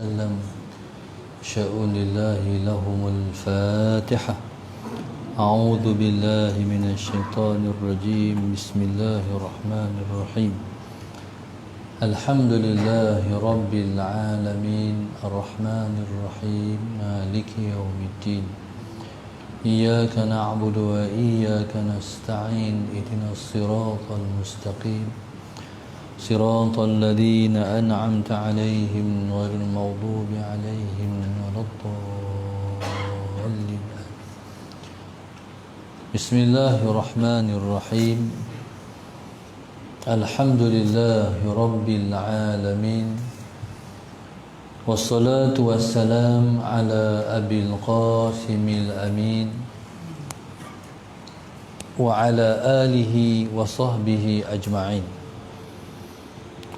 وسلم شأن الله لهم الفاتحة. أعوذ بالله من الشيطان الرجيم. بسم الله الرحمن الرحيم. الحمد لله رب العالمين الرحمن الرحيم مالك يوم الدين. إياك نعبد وإياك نستعين. اهدنا الصراط المستقيم صراط الذين أنعمت عليهم غير المغضوب عليهم ولا الضالين. بسم الله الرحمن الرحيم. الحمد لله رب العالمين والصلاة والسلام على أبي القاسم الأمين وعلى آله وصحبه أجمعين.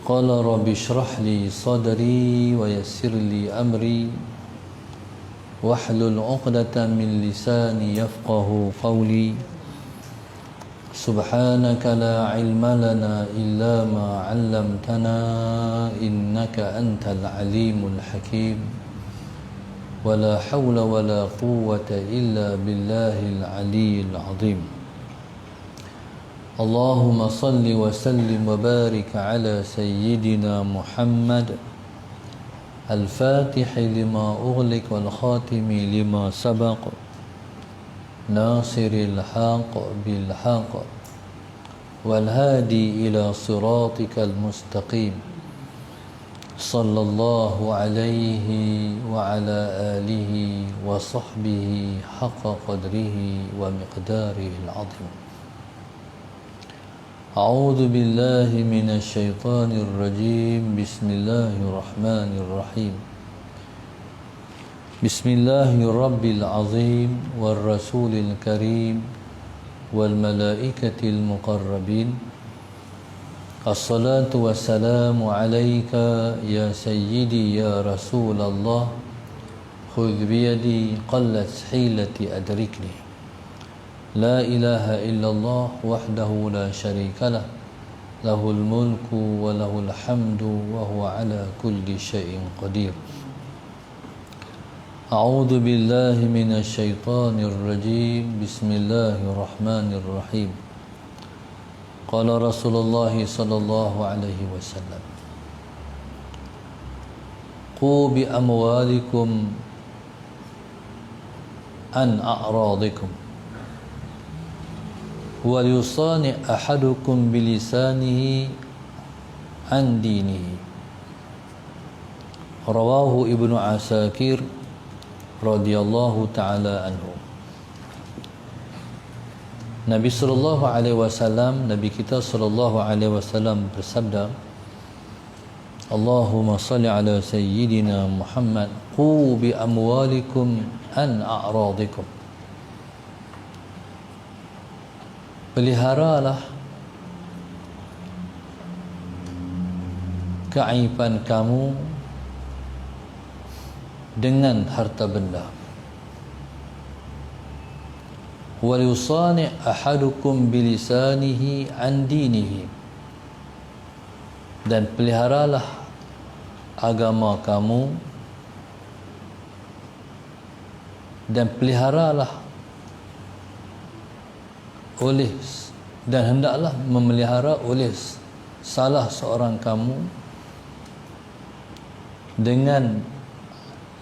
قال رب اشرح لي صدري ويسر لي أمري واحلل عقدة من لساني يفقه قولي. سبحانك لا علم لنا إلا ما علمتنا إنك أنت العليم الحكيم. ولا حول ولا قوة إلا بالله العلي العظيم. اللهم صل وسلم وبارك على سيدنا محمد الفاتح لما أغلق والخاتم لما سبق ناصر الحق بالحق والهادي إلى صراطك المستقيم صلى الله عليه وعلى آله وصحبه حق قدره ومقداره العظيم. أعوذ بالله من الشيطان الرجيم. بسم الله الرحمن الرحيم. بسم الله رب العظيم والرسول الكريم والملائكة المقربين. الصلاة والسلام عليك يا سيدي يا رسول الله. خذ بيدي قلت حيلتي أدركني. لا إله إلا الله وحده لا شريك له له الملك وله الحمد وهو على كل شيء قدير. أعوذ بالله من الشيطان الرجيم. بسم الله الرحمن الرحيم. قال رسول الله صلى الله عليه وسلم قوا بأموالكم عن أعراضكم وَلْيُصَانِعْ أَحَدُكُمْ بِلِسَانِهِ عَنْ دِينِهِ. Rawahu Ibnu Asakir radhiyallahu ta'ala anhu. Nabi sallallahu alaihi wasallam, Nabi kita sallallahu alaihi wasallam bersabda, Allahumma salli ala sayyidina Muhammad qu bi amwalikum an a'radikum. Peliharalah keaiban kamu dengan harta benda. Wa yusani ahadukum bilisanihi an dinihi. Dan peliharalah agama kamu dan peliharalah oleh dan hendaklah memelihara oleh salah seorang kamu dengan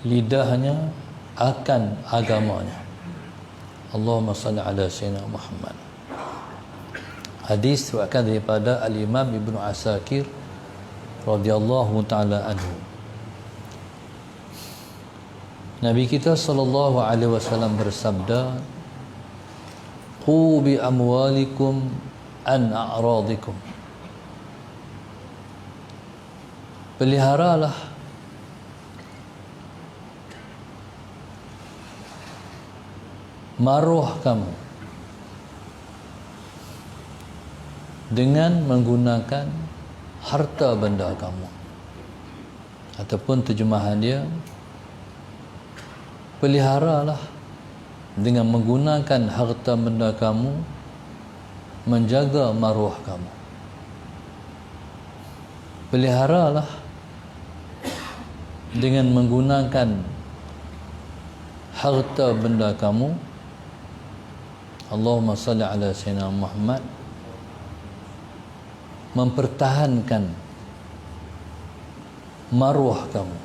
lidahnya akan agamanya. Allahumma salli ala sayyidina Muhammad. Hadis diriwayatkan daripada Al-Imam Ibnu Asakir radhiyallahu taala anhu. Nabi kita sallallahu alaihi wasallam bersabda, qu bi amwalikum an a'radikum. Peliharalah maruah kamu dengan menggunakan harta benda kamu. Ataupun terjemahan dia, peliharalah dengan menggunakan harta benda kamu menjaga maruah kamu. Peliharalah dengan menggunakan harta benda kamu. Allahumma salli ala sayyidina Muhammad, mempertahankan maruah kamu.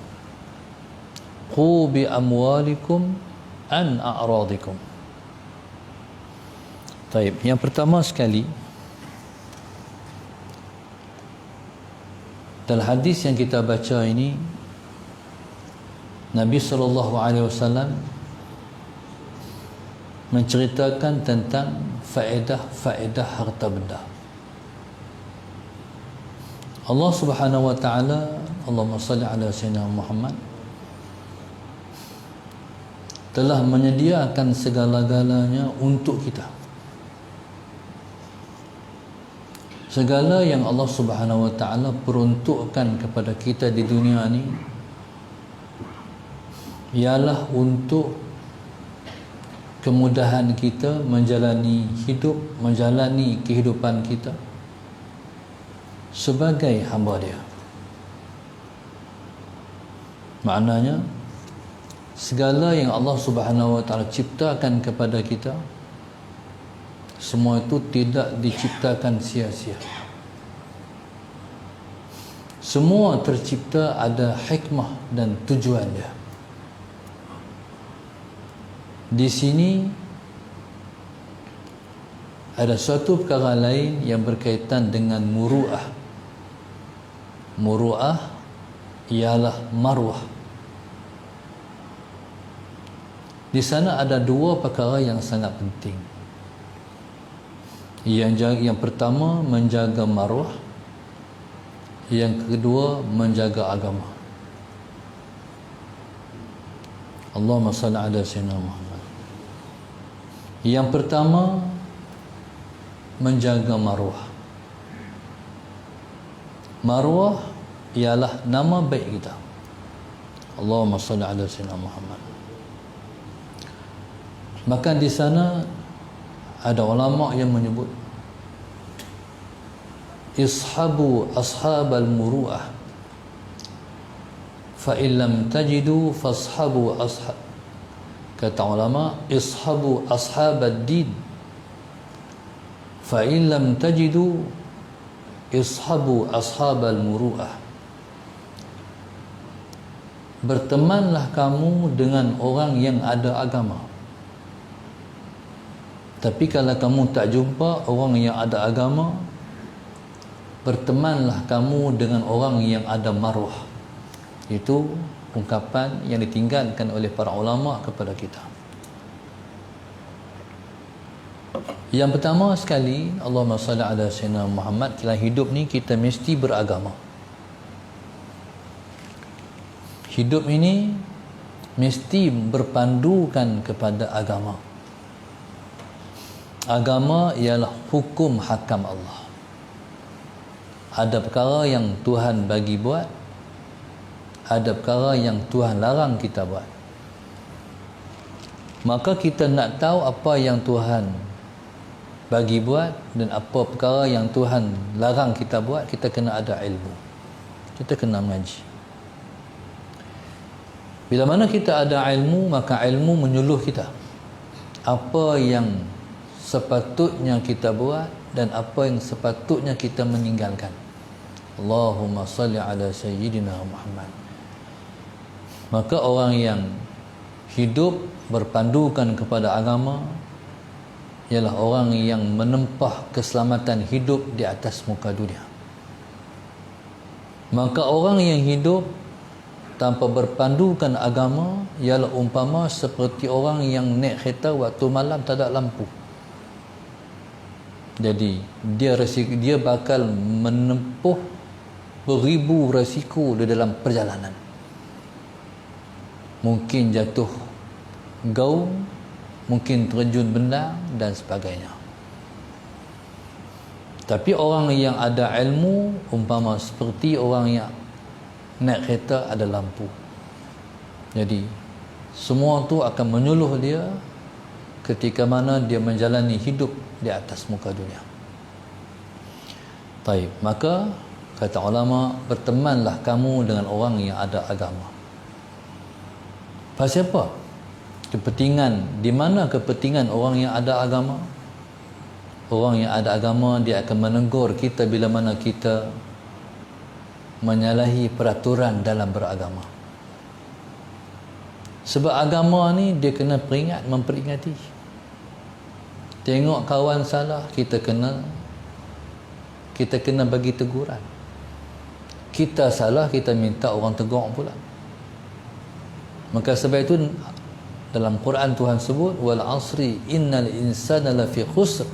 Qu bi amwalikum an a'radikum. Taib. Yang pertama sekali, dalam hadis yang kita baca ini, Nabi SAW menceritakan tentang faedah-faedah harta benda. Allah Subhanahu wa taala, Allahumma salli ala sayyidina Muhammad, telah menyediakan segala-galanya untuk kita. Segala yang Allah Subhanahu wa taala peruntukkan kepada kita di dunia ini ialah untuk kemudahan kita menjalani hidup, menjalani kehidupan kita sebagai hamba Dia. Maknanya segala yang Allah Subhanahu wa taala ciptakan kepada kita, semua itu tidak diciptakan sia-sia. Semua tercipta ada hikmah dan tujuan dia. Di sini ada suatu perkara lain yang berkaitan dengan muru'ah. Muru'ah ialah maruah. Di sana ada dua perkara yang sangat penting. Yang pertama, menjaga maruah. Yang kedua, menjaga agama. Allahumma salli ala sayyidina Muhammad. Yang pertama, menjaga maruah. Maruah ialah nama baik kita. Allahumma salli ala sayyidina Muhammad. Maka di sana ada ulama yang menyebut ishabu ashabal muru'ah fa illam tajidu fashabu ashab. Kata ulama, ishabu ashabad din fa illam tajidu ishabu ashabal muru'ah. Bertemanlah kamu dengan orang yang ada agama. Tapi kalau kamu tak jumpa orang yang ada agama, bertemanlah kamu dengan orang yang ada maruah. Itu ungkapan yang ditinggalkan oleh para ulama kepada kita. Yang pertama sekali, Allahumma salli ala sayyidina Muhammad, dalam hidup ni kita mesti beragama. Hidup ini mesti berpandukan kepada agama. Agama ialah hukum hakam Allah. Ada perkara yang Tuhan bagi buat, ada perkara yang Tuhan larang kita buat. Maka kita nak tahu apa yang Tuhan bagi buat dan apa perkara yang Tuhan larang kita buat, kita kena ada ilmu. Kita kena mengaji. Bila mana kita ada ilmu, maka ilmu menyuluh kita apa yang sepatutnya kita buat dan apa yang sepatutnya kita meninggalkan. Allahumma salli ala sayyidina Muhammad. Maka orang yang hidup berpandukan kepada agama ialah orang yang menempah keselamatan hidup di atas muka dunia. Maka orang yang hidup tanpa berpandukan agama ialah umpama seperti orang yang naik kereta waktu malam tak ada lampu. Jadi dia bakal menempuh beribu resiko di dalam perjalanan. Mungkin jatuh gaung, mungkin terjun benda dan sebagainya. Tapi orang yang ada ilmu umpama seperti orang yang naik kereta ada lampu. Jadi semua tu akan menyuluh dia ketika mana dia menjalani hidup di atas muka dunia. Baik, maka kata ulama, bertemanlah kamu dengan orang yang ada agama. Pasal apa? Kepentingan. Di mana kepentingan orang yang ada agama? Orang yang ada agama, dia akan menegur kita bila mana kita menyalahi peraturan dalam beragama. Sebab agama ni dia kena memperingati. Tengok kawan salah, kita kena bagi teguran. Kita salah, kita minta orang tegur pula. Maka sebab itu dalam Quran Tuhan sebut, wal asri innal insana lafi khusr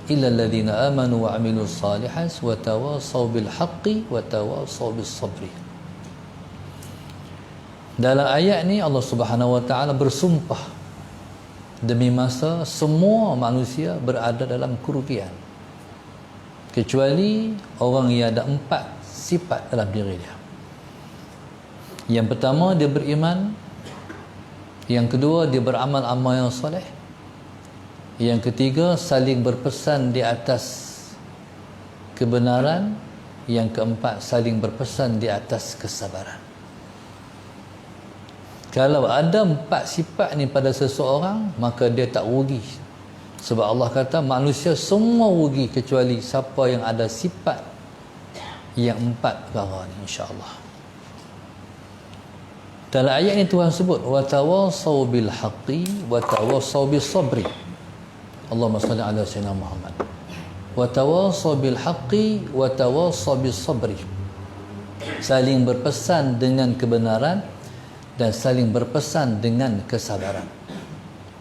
illa alladhina amanu wa amilus salihat wa tawasaw bil haqqi wa tawasaw bis sabri. Dalam ayat ni Allah Subhanahu wa taala bersumpah demi masa semua manusia berada dalam kerugian, kecuali orang yang ada 4 sifat dalam diri dia. Yang pertama, dia beriman. Yang kedua, dia beramal amal yang soleh. Yang ketiga, saling berpesan di atas kebenaran. Yang keempat, saling berpesan di atas kesabaran. Kalau ada 4 sifat ni pada seseorang, maka dia tak rugi. Sebab Allah kata manusia semua rugi kecuali siapa yang ada sifat yang 4 perkara ni, insya-Allah. Dalam ayat ni Tuhan sebut wa tawasaw bil haqqi wa tawasaw bis sabri. Allahumma salli ala sayyidina Muhammad. Wa tawasaw bil haqqi wa tawasaw bis sabri. Saling berpesan dengan kebenaran dan saling berpesan dengan kesabaran.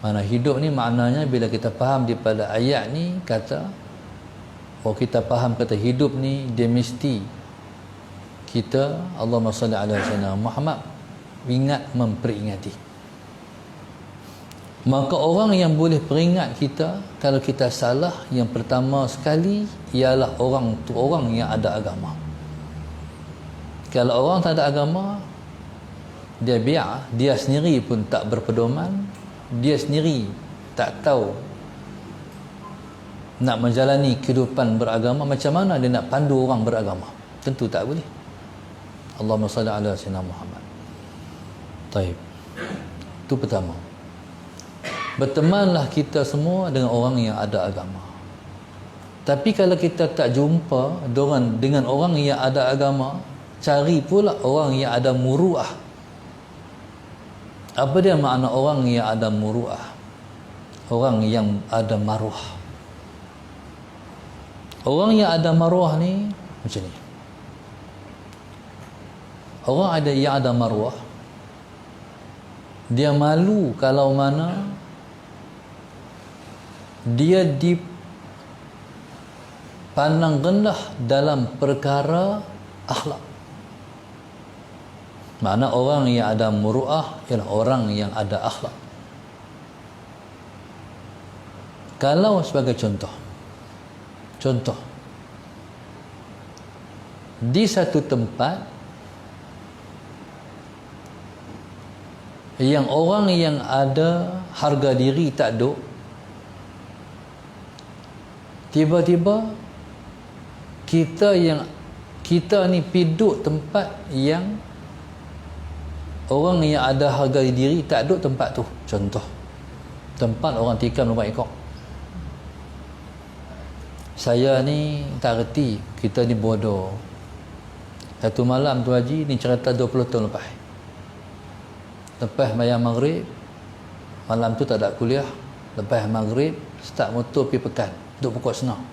Mana hidup ni maknanya bila kita faham daripada ayat ni, kata kita faham kata hidup ni dia mesti kita, Allahumma salli ala sayyidina Muhammad, ingat memperingati. Maka orang yang boleh peringat kita kalau kita salah, yang pertama sekali ialah orang yang ada agama. Kalau orang tak ada agama, dia biar, dia sendiri pun tak berpedoman, dia sendiri tak tahu nak menjalani kehidupan beragama, macam mana dia nak pandu orang beragama? Tentu tak boleh. Allahumma salli ala sayyidina Muhammad. Taib. Itu pertama. Bertemanlah kita semua dengan orang yang ada agama. Tapi kalau kita tak jumpa dengan orang yang ada agama, cari pula orang yang ada muruah. Apa dia makna orang yang ada muruah? Orang yang ada maruah. Orang yang ada maruah ni macam ni. Orang yang ada maruah, dia malu kalau mana dia dipandang rendah dalam perkara akhlak. Makna orang yang ada muru'ah ialah orang yang ada akhlak. Kalau sebagai contoh di satu tempat yang orang yang ada harga diri tak ada, tiba-tiba kita ni piduk tempat yang orang yang ada harga diri tak ada tempat tu. Contoh, tempat orang tikam lubang ekor. Saya ni tak reti, kita ni bodoh. Satu malam tu Haji ni cerita 20 tahun lepas mayang maghrib, malam tu tak ada kuliah, lepas maghrib start motor pergi Pekan, duduk pokok senang.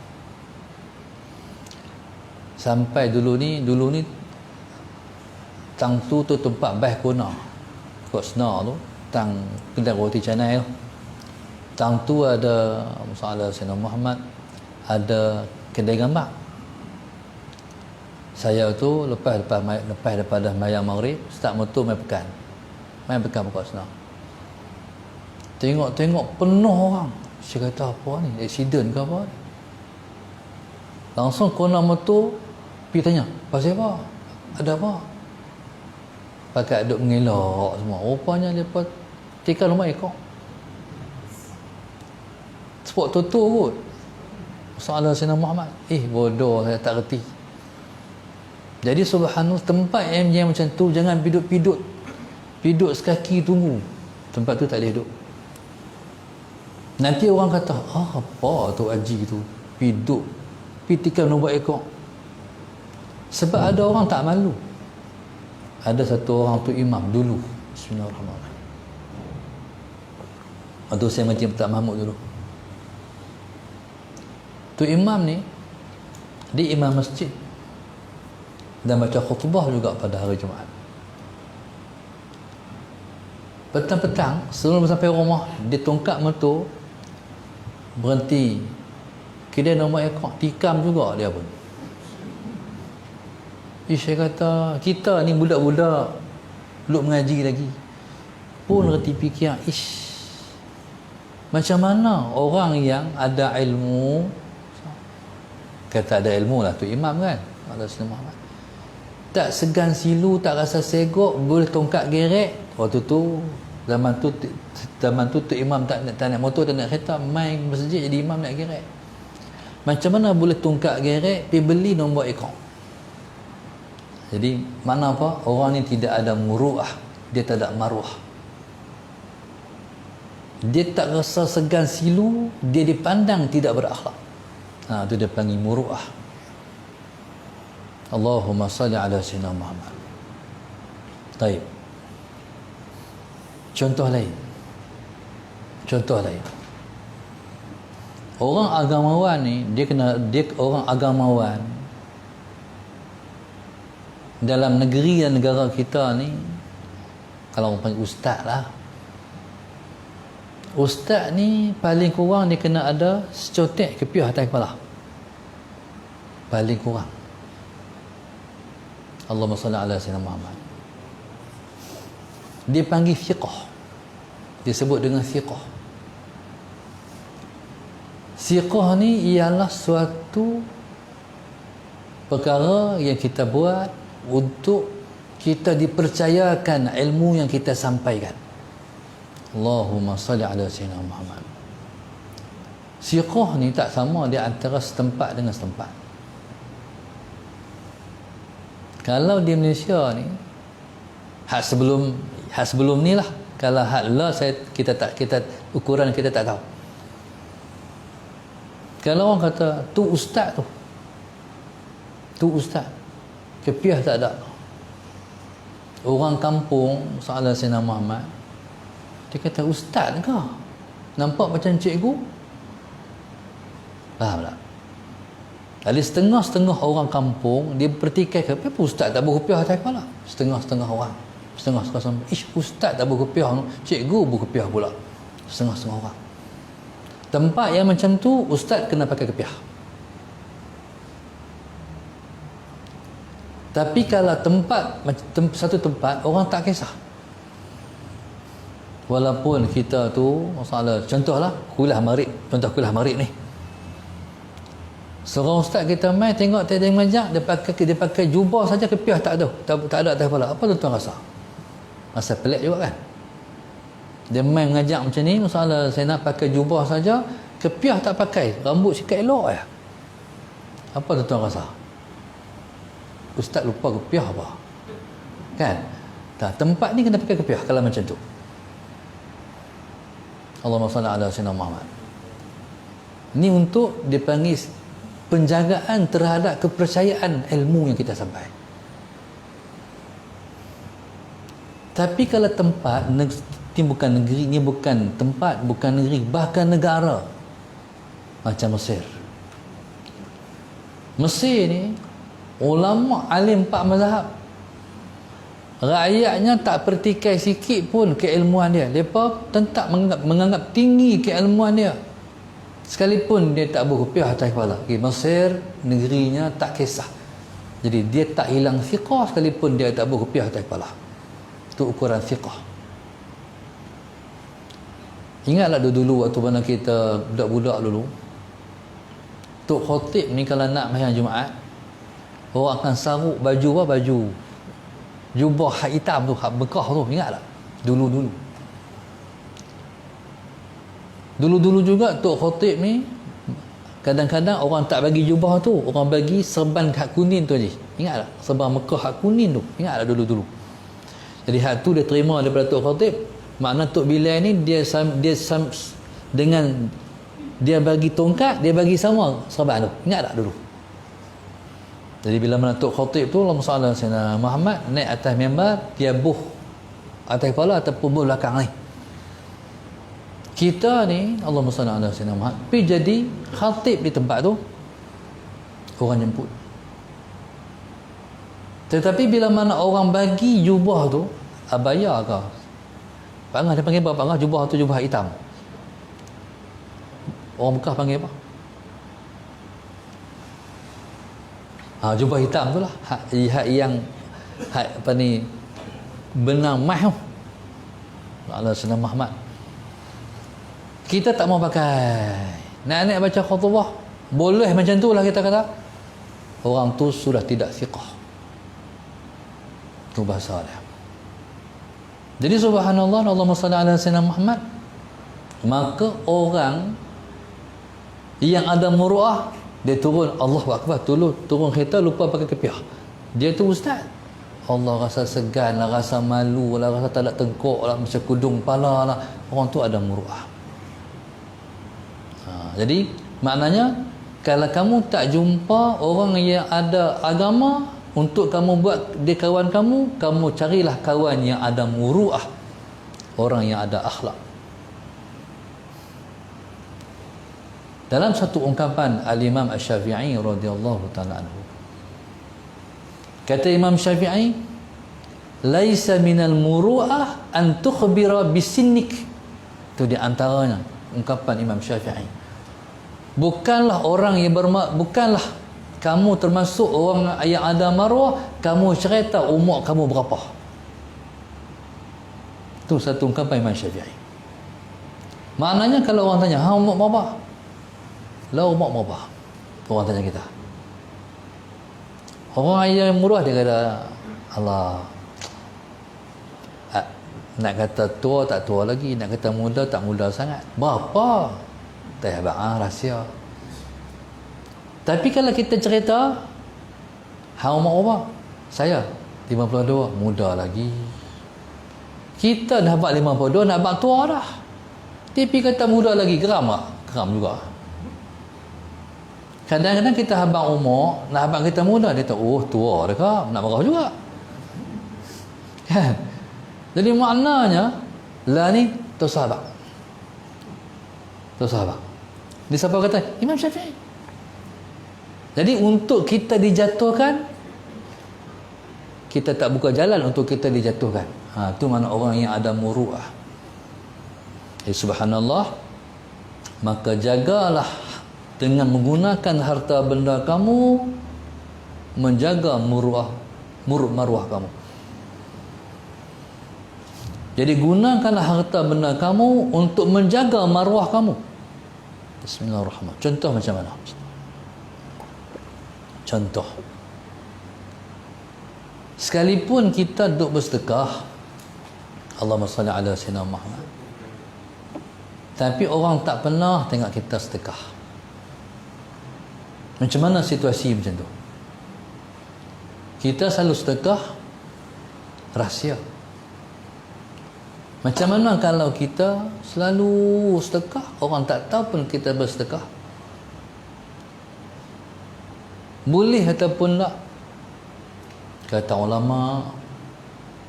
Sampai dulu ni tang tu tempat bas kona, pokok senang tu tang kedai roti canai tu. Tang tu ada Musa Sayyidina Muhammad, ada kedai gambar. Saya tu lepas daripada mayang maghrib start motor main Pekan pokok senang. Tengok penuh orang. Saya kata apa ni, accident ke apa? Langsung kona motor pergi tanya, pasal apa? Ada apa? Pakai duk mengelak semua. Rupanya lepas tikar rumah ekor. Spot tutup kot. Soalan Sayyidina Muhammad. Bodoh, saya tak reti. Jadi subhanallah, tempat yang macam tu jangan piduk-piduk Pergi duduk sekaki tunggu. Tempat tu tak boleh duduk. Nanti orang kata, apa tu haji tu? Pergi duduk, pergi tikam nombor ekor. Sebab ada orang tak malu. Ada satu orang tu imam dulu. Bismillahirrahmanirrahim. Waktu saya macam tak Mahmud dulu. Tu imam ni, dia imam masjid dan baca khutbah juga pada hari Jumaat. Petang-petang sebelum sampai rumah, dia tongkat motor, berhenti kedai nombor ekor, tikam juga dia pun. Saya kata, kita ni budak-budak belum mengaji lagi pun reti fikir, macam mana orang yang ada ilmu, kata ada ilmu lah tu imam kan, Allah Muhammad, tak segan silu, tak rasa segok, boleh tongkat gerek. Waktu tu zaman tu tu imam tak naik motor, tak naik kereta, main masjid jadi imam nak gerek. Macam mana boleh tongkat gerek pergi beli nombor ekor? Jadi mana apa, orang ni tidak ada muruah, dia tak ada maruah, dia tak rasa segan silu, dia dipandang tidak berakhlak. Itu dia panggil muruah. Allahumma salli ala sayyidina Muhammad. Baik. Contoh lain. Orang agamawan ni, dia orang agamawan dalam negeri dan negara kita ni, kalau orang panggil ustaz lah. Ustaz ni paling kurang dia kena ada secotek kepiah atas kepala. Paling kurang. Allahumma salli ala sayyidina Muhammad. Dia panggil fiqh. Dia sebut dengan fiqh. Fiqh ni ialah suatu perkara yang kita buat untuk kita dipercayakan ilmu yang kita sampaikan. Allahumma salli ala sayyidina Muhammad. Fiqh ni tak sama dia antara setempat dengan setempat. Kalau di Malaysia ni, hak sebelum ni lah. Kalau hak lah kita ukuran kita tak tahu. Kalau orang kata tu ustaz tu ustaz, kepiah tak ada. Orang kampung soalan Sayyidina Muhammad, dia kata ustaz ke? Nampak macam cikgu? Faham tak? Jadi setengah-setengah orang kampung dia bertikai, kenapa ustaz tak berkepiah atas kepala? Setengah-setengah orang. Setengah-setengah sampai, ustaz tak berkepiah, cikgu berkepiah pula. Setengah-setengah orang. Tempat yang macam tu ustaz kena pakai kepiah. Tapi kalau satu tempat orang tak kisah. Walaupun kita tu masalah, contohlah kuliah maghrib, contoh kuliah maghrib ni. Seorang ustaz kita main tengok tiada mengajar, dia pakai jubah saja, kepiah tak ada atas kepala. Apa tuan-tuan rasa? Rasa pelik juga kan? Dia main mengajar macam ni, masalah saya nak pakai jubah saja, kepiah tak pakai, rambut sikat elok ya. Apa tuan-tuan rasa? Ustaz lupa kepiah apa? Kan? Tak, tempat ni kena pakai kepiah kalau macam tu. Allahumma salli ala sayyidina Muhammad. Ini untuk dipanggil penjagaan terhadap kepercayaan ilmu yang kita sampai. Tapi kalau tempat ini bukan negeri, ini bukan tempat, bukan negeri, bahkan negara macam Mesir. Mesir ni ulama alim 4 mazhab, rakyatnya tak pertikai sikit pun keilmuan dia. Mereka tetap menganggap tinggi keilmuan dia, sekalipun dia tak berkepiah atas kepala. Mesir negerinya tak kisah, jadi dia tak hilang fiqh sekalipun dia tak berkepiah atas kepala. Itu ukuran fiqh. Ingatlah dulu waktu mana kita budak-budak dulu, Tok Khotib ni kalau nak sembahyang Jumaat, orang akan saruk baju apa? Baju jubah hak hitam tu, hak bekah tu, ingat tak? Dulu juga Tok Khotib ni kadang-kadang orang tak bagi jubah tu, orang bagi serban hak kuning tu je. Ingat tak? Serban Mekah hak kuning tu. Ingat tak dulu-dulu? Jadi hak tu dia terima daripada Tok Khatib. Makna Tok Bilal ni dengan dia bagi tongkat, dia bagi sama sahabat tu. Ingat tak dulu? Jadi bila mana Tok Khatib tu, Allahumma salli ala sayyidina Muhammad, naik atas mimbar, dia buh atas kepala ataupun buh belakang ni. Kita ni, Allahumma salli ala sayyidina Muhammad, pergi jadi khatib di tempat tu, orang jemput. Tetapi bila mana orang bagi jubah tu, abaya ke? Pangah dia panggil apa? Pangah jubah tu jubah hitam. Orang Mekah panggil apa? Jubah hitam tu lah. Hak yang apa ni, benang mah tu. Allah Sayyidina Muhammad. Kita tak mau pakai. Nak baca khutbah, boleh macam tu lah kita kata. Orang tu sudah tidak siqah. Tu bahasa dia. Jadi subhanallah, Allahumma salli ala sayyidina Muhammad. Maka orang yang ada muruah, dia turun, Allahu Akbar, turun kereta lupa pakai kepiah. Dia tu ustaz. Allah rasa segan lah, rasa malu lah, rasa tak ada tengkok lah, macam kudung kepala lah. Orang tu ada muruah. Jadi maknanya, kalau kamu tak jumpa orang yang ada agama untuk kamu buat dia kawan kamu, kamu carilah kawan yang ada muruah, orang yang ada akhlak. Dalam satu ungkapan Al-Imam Asy-Syafi'i radhiyallahu ta'ala anhu, kata Imam Syafi'i, laisa minal muru'ah an tukhbira bisinnik. Itu di antaranya ungkapan Imam Syafi'i. Bukanlah orang yang bukanlah kamu termasuk orang yang ada maruah, kamu cerita umur kamu berapa. Itu satu ungkapan Imam Syafi'i. Maknanya kalau orang tanya, umur berapa? Lah umur berapa? Orang tanya kita. Orang yang murah dia kata, Allah, nak kata tua tak tua lagi, nak kata muda tak muda sangat. Berapa? Tak hebat, rahsia. Tapi kalau kita cerita, umur berapa? Saya 52, muda lagi. Kita dah buat 52, nak buat tua dah. Tapi kata muda lagi, geram tak? Geram juga. Kadang-kadang kita habang umur, nak habang kita muda, dia tahu, oh tua dah kau, nak marah juga. Kan? Jadi maknanya, lah ni, tu sahabat. Tu sahabat. Dia siapa kata? Imam Syafi'i. Jadi untuk kita dijatuhkan, kita tak buka jalan untuk kita dijatuhkan. Itu mana orang yang ada muru'ah. Subhanallah, maka jagalah dengan menggunakan harta benda kamu menjaga muruah maruah kamu. Jadi gunakanlah harta benda kamu untuk menjaga maruah kamu. Bismillahirrahmanirrahim. Contoh macam mana? Contoh, sekalipun kita duduk bersedekah, Allahumma salli ala sayyidina Muhammad, tapi orang tak pernah tengok kita sedekah. Macam mana situasi macam tu? Kita selalu sedekah rahsia. Macam mana kalau kita selalu sedekah, orang tak tahu pun kita bersedekah? Boleh ataupun tak? Kata ulama,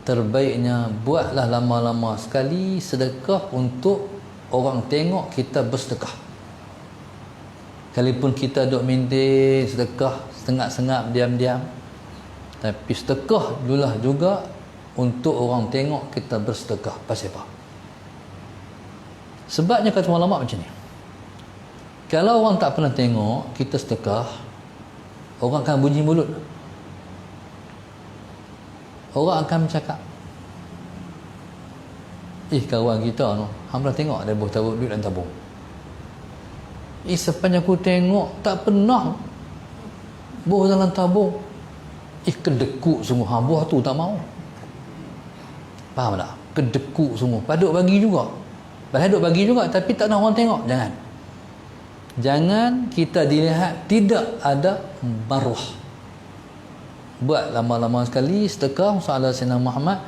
terbaiknya buatlah lama-lama sekali sedekah untuk orang tengok kita bersedekah. Sekalipun kita duk minta sedekah setengah-sengap, diam-diam, tapi sedekah dululah juga untuk orang tengok kita bersedekah. Pasal apa? Sebabnya kata ulama macam ni, kalau orang tak pernah tengok kita sedekah, orang akan bunyi mulut, orang akan bercakap, kawan kita no, hang pernah tengok dia buat tabung duit dan tabung. Sepanjang aku tengok tak pernah buah dalam tabung. Kedekut semua. Buah tu tak mau. Faham tak? Kedekut semua. Paduk bagi juga. Padahal duk bagi juga, tapi tak nak orang tengok. Jangan kita dilihat tidak ada maruah. Buat lama-lama sekali sedekah sallallahu alaihi Muhammad,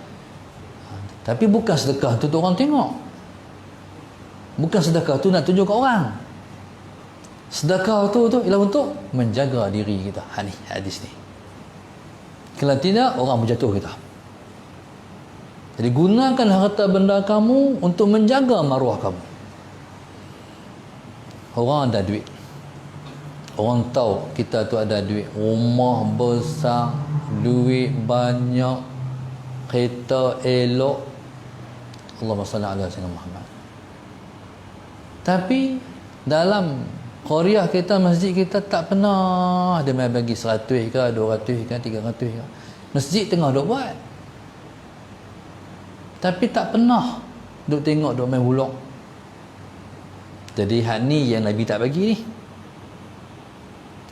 Tapi bukan sedekah tu untuk orang tengok. Bukan sedekah tu nak tunjuk kat orang. Sedekah tu ialah untuk menjaga diri kita. Ni hadis ni. Kalau tidak, orang berjatuh kita. Jadi gunakan harta benda kamu untuk menjaga maruah kamu. Orang ada duit. Orang tahu kita tu ada duit. Rumah besar, duit banyak, kereta elok. Allahumma salli ala sayyidina Muhammad. Tapi dalam qaryah kita, masjid kita tak pernah dia mai bagi 100 ke, 200 ke, 300 ke. Masjid tengah duk buat. Tapi tak pernah duk tengok duk main bulak. Jadi hak ni yang Nabi tak bagi ni.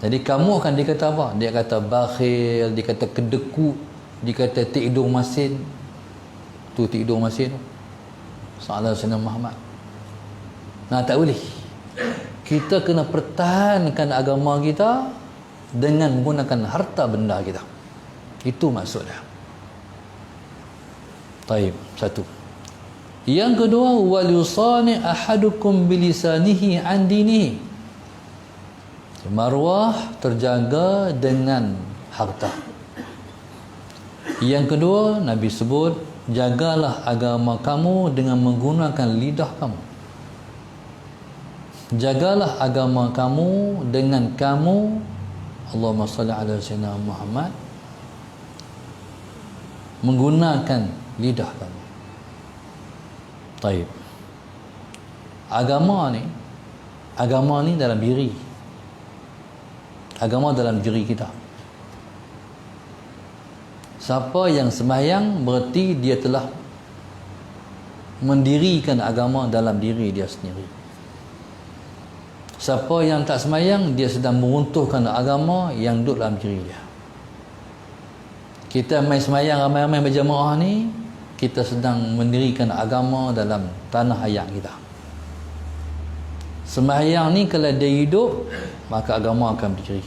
Jadi kamu akan dikata apa? Dia kata bakhil, dia kata kedekut, dia kata tik hidung masin. Tu tik hidung masin tu. Sallallahu alaihi wasallam Muhammad. Nah, tak boleh. Kita kena pertahankan agama kita dengan menggunakan harta benda kita. Itu maksudnya. Taib, satu. Yang kedua, wal yusani ahadukum bilisanihi an dinihi. Maruah terjaga dengan harta. Yang kedua, Nabi sebut, jagalah agama kamu dengan menggunakan lidah kamu. Jagalah agama kamu dengan kamu, Allahumma salli ala sayyidina Muhammad, menggunakan lidah kamu. Taib. Agama ni dalam diri. Agama dalam diri kita. Siapa yang sembahyang berarti dia telah mendirikan agama dalam diri dia sendiri. Siapa yang tak sembahyang, dia sedang meruntuhkan agama yang duduk dalam diri dia. Kita main sembahyang ramai-ramai berjamaah ni, kita sedang mendirikan agama dalam tanah air kita. Sembahyang ni kalau dia hidup, maka agama akan berdiri.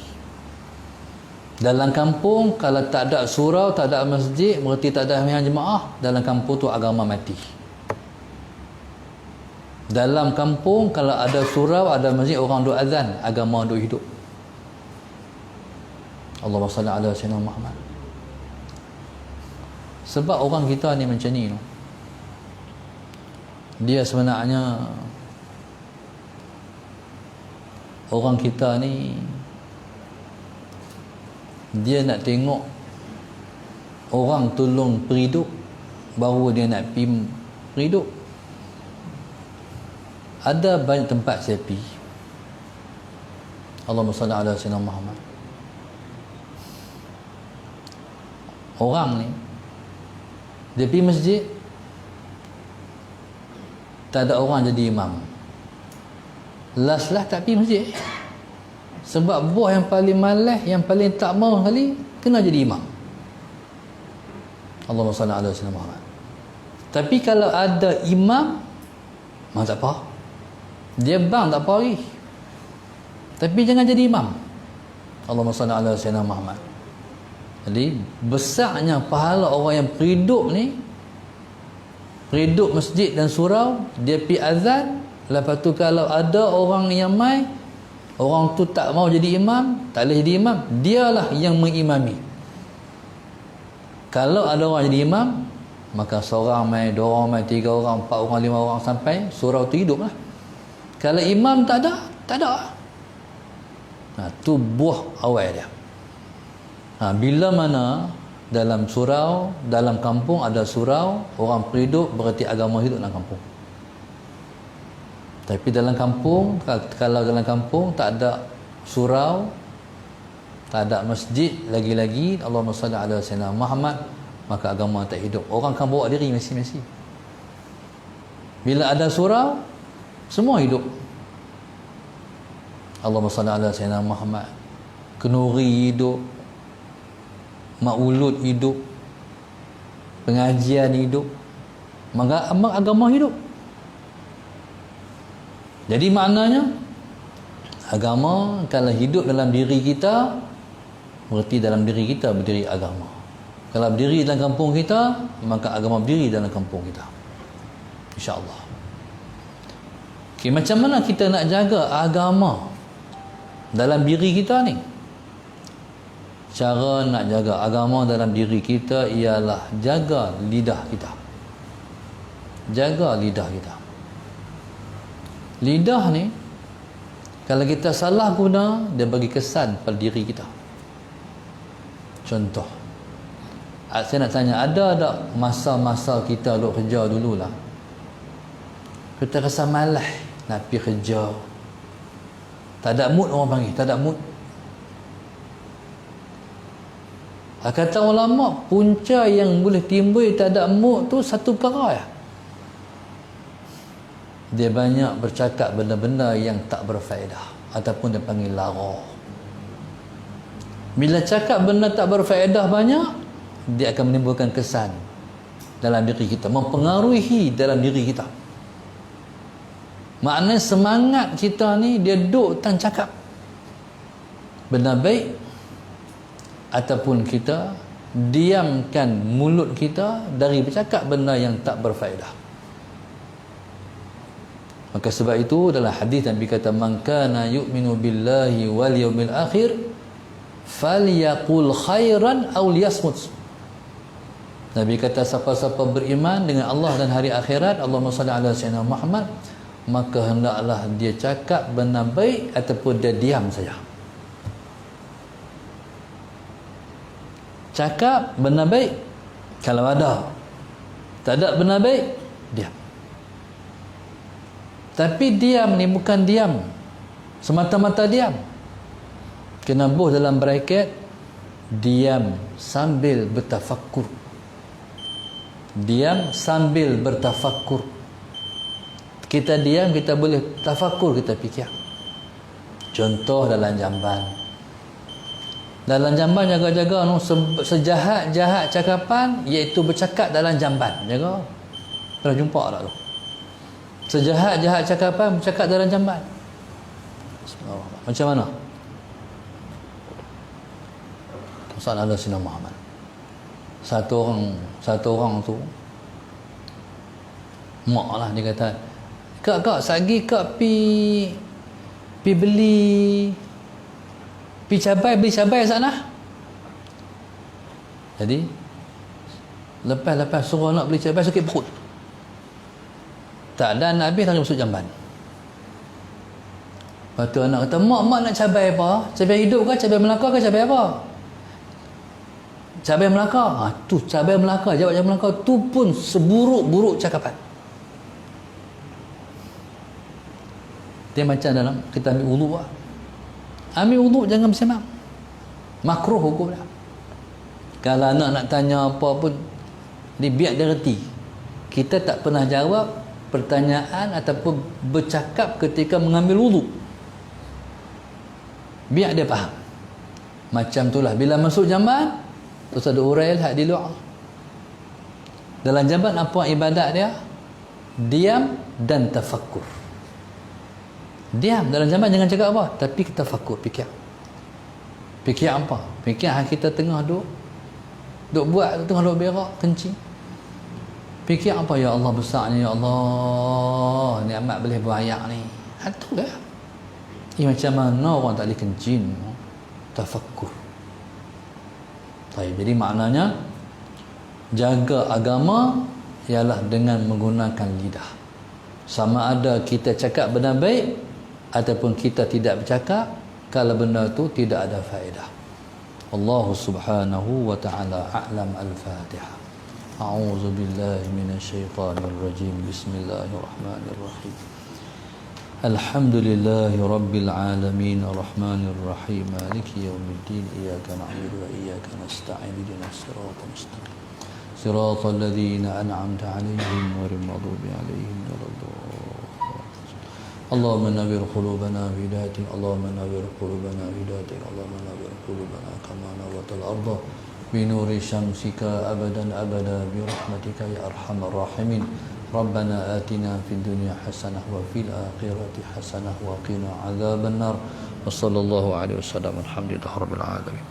Dalam kampung, kalau tak ada surau, tak ada masjid, berarti tak ada sembahyang jemaah. Dalam kampung tu agama mati. Dalam kampung, kalau ada surau, ada masjid, orang duk azan, agama duk hidup. Allahumma salli ala sayyidina Muhammad. Sebab orang kita ni macam ni, dia sebenarnya, orang kita ni, dia nak tengok orang tolong peridup, baru dia nak pergi peridup. Ada banyak tempat saya pergi. Allahumma salli ala sayyidina Muhammad. Orang ni, dia pergi masjid, tak ada orang jadi imam. Last tak pergi masjid. Sebab buah yang paling malas, yang paling tak mau sekali, kena jadi imam. Allahumma salli ala sayyidina Muhammad. Tapi kalau ada imam, memang tak apa. Dia bang tak apa lagi. Tapi jangan jadi imam. Allahumma salli ala sayyidina Muhammad. Jadi besarnya pahala orang yang peridup ni, peridup masjid dan surau, dia pergi azan. Lepas tu kalau ada orang yang mai, orang tu tak mau jadi imam, tak boleh jadi imam, dialah yang mengimami. Kalau ada orang jadi imam, maka seorang mai, dua orang mai, tiga orang, empat orang, lima orang, sampai surau tu hidup lah. Kalau imam tak ada, tak ada. Tu buah awal dia. Bila mana dalam surau, dalam kampung ada surau, orang peridup, berarti agama hidup dalam kampung. Tapi dalam kampung, kalau dalam kampung tak ada surau, tak ada masjid, lagi-lagi Allahumma salli ala sayyidina Muhammad, maka agama tak hidup. Orang akan bawa diri masing-masing. Bila ada surau, semua hidup. Allahumma salli ala sayyidina Muhammad. Kenuri hidup, maulud hidup, pengajian hidup, maka agama hidup. Jadi maknanya, agama kalau hidup dalam diri kita, berarti dalam diri kita berdiri agama. Kalau berdiri dalam kampung kita, maka agama berdiri dalam kampung kita, insya-Allah. Okay, macam mana kita nak jaga agama dalam diri kita ni? Cara nak jaga agama dalam diri kita ialah jaga lidah kita. Jaga lidah kita. Lidah ni, kalau kita salah guna, dia bagi kesan pada diri kita. Contoh, saya nak tanya, ada tak masa-masa kita duduk kerja dululah, kita rasa malas nak pergi kerja, tak ada mood, orang panggil tak ada mood. Kata ulama, punca yang boleh timbul tak ada mood tu satu perkara ya. Dia banyak bercakap benda-benda yang tak berfaedah, ataupun dia panggil lara. Bila cakap benda tak berfaedah banyak, dia akan menimbulkan kesan dalam diri kita, mempengaruhi dalam diri kita. Maknanya semangat kita ni dia duduk tang cakap benda baik, ataupun kita diamkan mulut kita dari bercakap benda yang tak berfaedah. Maka sebab itu dalam hadis Nabi kata, man kana yu'minu billahi wal yawmil akhir falyaqul khairan aw liyasmut. Nabi kata, siapa-siapa beriman dengan Allah dan hari akhirat, Allahumma salli ala sayyidina Muhammad, maka hendaklah dia cakap benda baik ataupun dia diam saja. Cakap benda baik kalau ada, tak ada benda baik, diam. Tapi diam ni bukan diam semata-mata diam, kena buh dalam bracket diam sambil bertafakkur. Diam sambil bertafakkur. Kita diam, kita boleh tafakkur, kita fikir. Contoh dalam jamban. Dalam jamban jaga-jaga no, sejahat-jahat cakapan iaitu bercakap dalam jamban. Jaga. Pernah jumpa tak tu? Sejahat-jahat cakapan bercakap dalam jamban. Macam mana? Sallallahu alaihi Muhammad. Satu orang tu mak lah, dia kata, kak sagi kak pi beli cabai sana. Jadi lepas suruh nak beli cabai, sakit perut, tak ada nak habis, lari masuk jamban. Lepas tu anak kata, mak nak cabai apa? Cabai hidup ke, cabai Melaka ke, cabai apa? Cabai Melaka. Tu cabai Melaka. Jawab cabai Melaka tu pun seburuk-buruk cakapan. Dia macam dalam kita ambil wuduk lah. Ambil wuduk jangan bersenam. Makruh hukum dah. Kalau anak nak tanya apa pun, dia biar dia reti. Kita tak pernah jawab pertanyaan ataupun bercakap ketika mengambil wuduk. Biar dia faham. Macam itulah bila masuk jamban, terus ada urai hak di luar. Dalam jamban apa ibadat dia? Diam dan tafakkur. Diam dalam jamban, jangan cakap apa, tapi kita tafakkur, fikir. Fikir apa? Fikir kita tengah duk buat, tengah duk berak, kencing. Fikir apa? Ya Allah besarnya, ya Allah, ni amat boleh berayak ni. Itu dah. Macam mana orang tak boleh kencing? Tafakkur. Jadi maknanya jaga agama ialah dengan menggunakan lidah. Sama ada kita cakap benda baik ataupun kita tidak bercakap kalau benda itu tidak ada faedah. Allah Subhanahu wa taala a'lam. Al-Fatihah. A'udzu billahi minasyaitonir rajim. Bismillahirrahmanirrahim. Alhamdulillahi rabbil alamin, arrahmanir rahim, maliki yaumiddin, iyyaka na'budu wa iyyaka nasta'in, ihdinas siratal mustaqim, siratal ladzina an'amta 'alaihim ghairil maghdubi 'alaihim waladdallin. Allahumma nawwir qulubana bi hidayatik, Allahumma nawwir qulubana bi hidayatik, Allahumma nawwir qulubana kama nawwartal arda bi nuri syamsika abadan abada bi rahmatika ya arhamar rahimin. ربنا آتنا في الدنيا حسنة وفي الآخرة حسنة وقنا عذاب النار وصلى الله عليه وسلم. الحمد لله رب العالمين.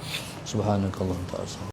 سبحانك اللهم وبحمدك.